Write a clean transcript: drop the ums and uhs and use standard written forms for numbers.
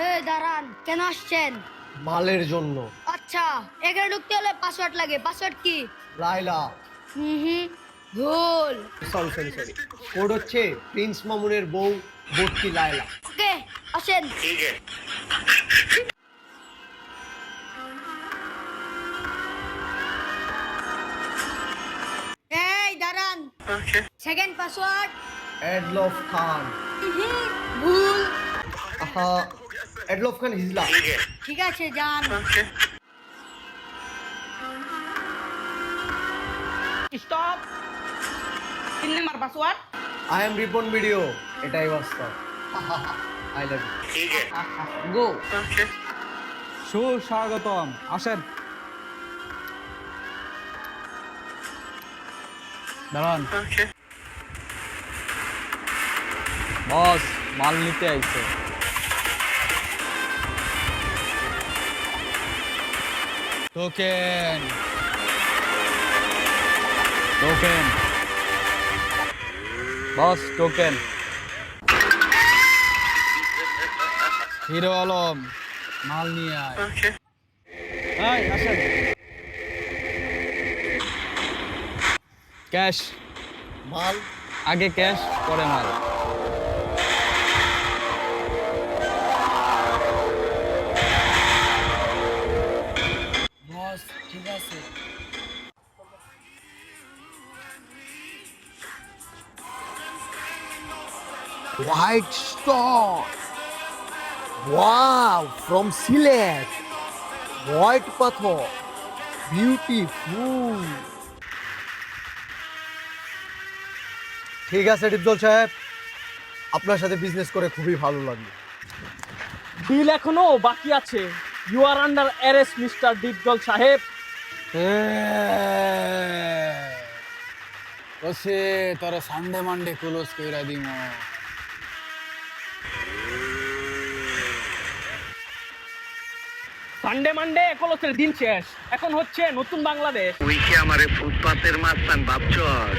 এই দাঁড়ান, কেন আসছেন? মালের জন্য। আচ্ছা, এখানে ঢুকতে হলে পাসওয়ার্ড লাগে। পাসওয়ার্ড কি? লাইলা। ভুল। সরি সরি সরি, কোড হচ্ছে প্রিন্স মামুনের বউ ভর্তি লাইলা। ওকে, আসেন। এই দাঁড়ান। Second password. এডলফ খান। ভুল। আহা, এডলফ খান হিজলা। ঠিক আছে, যান। Stop. 3 number password. I am Ripon video, এটাই বাস্তব। I love you. গো। সুস্বাগতম, আসেন। দাঁড়ান। বস, মাল নিতে আইছে। Token token boss, token. Hero Alam, মাল নিয়ে আয়। এই, আসেন। ক্যাশ। মাল। আগে ক্যাশ, পরে মাল। বস, ঠিক আছে। White stone, wow, from Sylhet. White পাথর, বিউটিফুল। ঠিক আছে ডিপজল সাহেব, আপনার সাথে বিজনেস করে খুবই ভালো লাগলো। ডিল এখনো বাকি আছে। You are under arrest mister Dipjol সাহেব। ওসে তোরা সানডে মানডে ক্লোজ কইরা দিম। সানডে মানডে কলসের দিন শেষ। এখন হচ্ছে নতুন বাংলাদেশ। তুই কি আমারে ফুটপাতের মাস্তান ভাবছস?